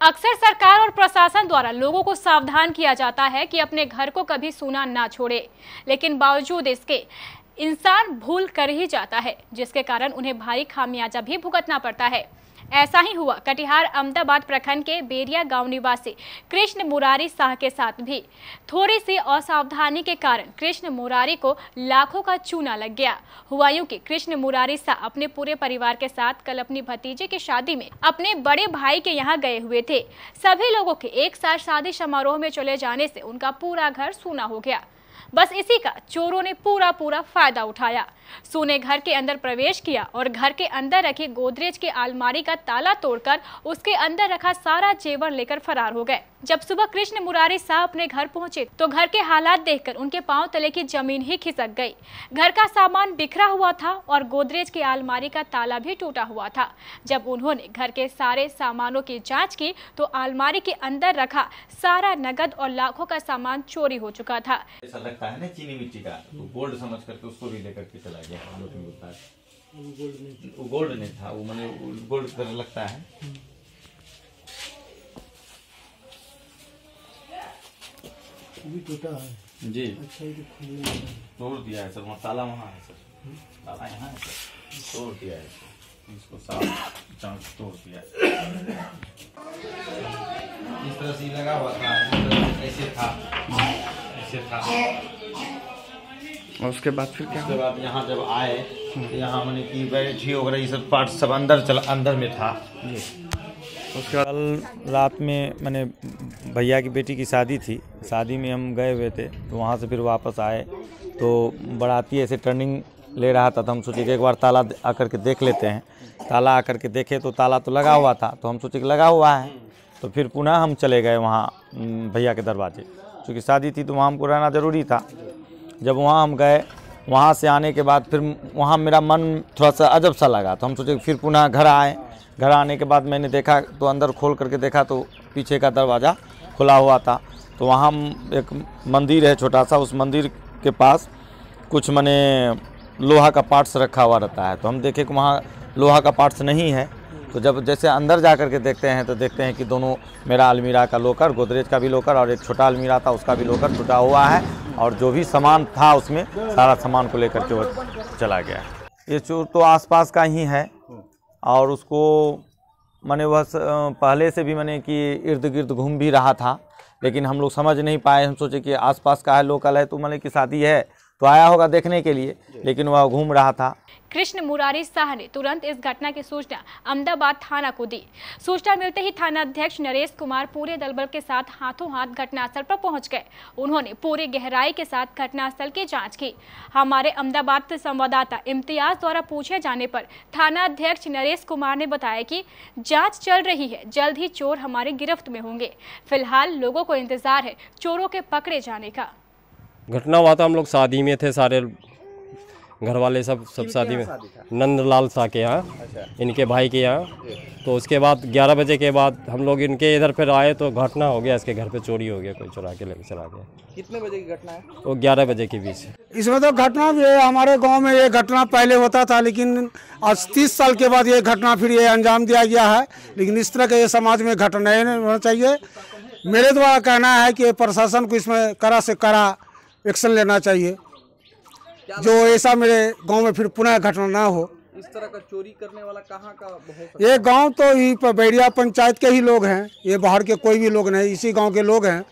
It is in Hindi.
अक्सर सरकार और प्रशासन द्वारा लोगों को सावधान किया जाता है कि अपने घर को कभी सूना ना छोड़े, लेकिन बावजूद इसके इंसान भूल कर ही जाता है, जिसके कारण उन्हें भारी खामियाजा भी भुगतना पड़ता है। ऐसा ही हुआ कटिहार अहमदाबाद प्रखंड के बेरिया गांव निवासी कृष्ण मुरारी शाह के साथ भी। थोड़ी सी असावधानी के कारण कृष्ण मुरारी को लाखों का चूना लग गया। हुआ यूं कि कृष्ण मुरारी शाह अपने पूरे परिवार के साथ कल अपनी भतीजे की शादी में अपने बड़े भाई के यहां गए हुए थे। सभी लोगों के एक साथ शादी समारोह में चले जाने से उनका पूरा घर सूना हो गया। बस इसी का चोरों ने पूरा फायदा उठाया। सूने घर के अंदर प्रवेश किया और घर के अंदर रखी गोदरेज के अलमारी का ताला तोड़कर उसके अंदर रखा सारा जेवर लेकर फरार हो गए। जब सुबह कृष्ण मुरारी शाह अपने घर पहुंचे तो घर के हालात देखकर उनके पांव तले की जमीन ही खिसक गई। घर का सामान बिखरा हुआ था और गोदरेज के अलमारी का ताला भी टूटा हुआ था। जब उन्होंने घर के सारे सामानों की जांच की तो अलमारी के अंदर रखा सारा नगद और लाखों का सामान चोरी हो चुका था। ऐसा लगता है ना चीनी मिट्टी का, तो गोल्ड समझ करके उसको भी लेकर के चला गया। वो गोल्ड नहीं था, वो मैंने गोल्ड तरह लगता है। भी टूटा है जी। अच्छा, ये तोड़ दिया है सर, ताला वहाँ है सर, ताला यहाँ है सर, तोड़ दिया है सर, इसको साफ तोड़ दिया। इस तरह से लगा हुआ था, ऐसे था। और उसके बाद फिर क्या? उसके बाद यहाँ जब आए तो यहाँ मैंने की बैटरी वगैरह ये सब पार्ट सब अंदर में था। उसके बाद कल रात में मैंने भैया की बेटी की शादी थी, शादी में हम गए हुए थे, तो वहाँ से फिर वापस आए तो बाराती ऐसे टर्निंग ले रहा था, तो हम सोचे कि एक बार ताला आकर के देख लेते हैं। ताला आकर के देखे तो ताला तो लगा हुआ था, तो हम सोचे कि लगा हुआ है, तो फिर पुनः हम चले गए वहाँ भैया के दरवाजे, क्योंकि शादी थी तो वहाँ हमको रहना ज़रूरी था। जब वहाँ हम गए, वहाँ से आने के बाद फिर वहाँ मेरा मन थोड़ा सा अजब सा लगा, तो हम सोचे फिर पुनः घर आए। घर आने के बाद मैंने देखा तो अंदर खोल करके देखा तो पीछे का दरवाज़ा खुला हुआ था। तो वहाँ एक मंदिर है छोटा सा, उस मंदिर के पास कुछ माने लोहा का पार्ट्स रखा हुआ रहता है, तो हम देखे कि वहाँ लोहा का पार्ट्स नहीं है। तो जब जैसे अंदर जा कर के देखते हैं तो देखते हैं कि दोनों, मेरा अलमीरा का लोकर, गोदरेज का भी लोकर और एक छोटा अलमीरा था उसका भी लोकर टूटा हुआ है, और जो भी सामान था उसमें सारा सामान को लेकर के वो चला गया। ये चोर तो आसपास का ही है और उसको मैंने वह पहले से भी मैंने कि इर्द गिर्द घूम भी रहा था, लेकिन हम लोग समझ नहीं पाए। हम सोचे कि आसपास का है, लोकल है, तो मैंने कि शादी है तो आया होगा देखने के लिए, लेकिन वह घूम रहा था। कृष्ण मुरारी शाह ने तुरंत इस घटना की सूचना अहमदाबाद थाना को दी। सूचना मिलते ही थाना अध्यक्ष नरेश कुमार पूरे दलबल के साथ हाथों हाथ घटनास्थल पर पहुंच गए। उन्होंने पूरी गहराई के साथ घटनास्थल की जांच की। हमारे अहमदाबाद संवाददाता इम्तियाज द्वारा पूछे जाने पर थाना अध्यक्ष नरेश कुमार ने बताया कि जाँच चल रही है, जल्द ही चोर हमारी गिरफ्त में होंगे। फिलहाल लोगों को इंतजार है चोरों के पकड़े जाने का। घटना हुआ था, हम लोग शादी में थे, सारे घर वाले सब शादी में, नंदलाल शाह के यहाँ, इनके भाई के यहाँ। तो उसके बाद 11 बजे के बाद हम लोग इनके इधर फिर आए तो घटना हो गया, इसके घर पे चोरी हो गया, कोई चुरा के लेकर चला गया। कितने बजे की घटना है? वो 11 बजे के बीच। इसमें तो घटना ये हमारे गांव में ये घटना पहले होता था, लेकिन आज 30 साल के बाद ये घटना फिर ये अंजाम दिया गया है। लेकिन इस तरह के ये समाज में घटना नहीं होना चाहिए। मेरे द्वारा कहना है कि प्रशासन को इसमें कड़ा से कड़ा एक्शन लेना चाहिए, जो ऐसा मेरे गांव में फिर पुनः घटना ना हो। इस तरह का चोरी करने वाला कहाँ का हो सकता? ये गांव तो ही बैरिया पंचायत के ही लोग हैं, ये बाहर के कोई भी लोग नहीं, इसी गांव के लोग हैं।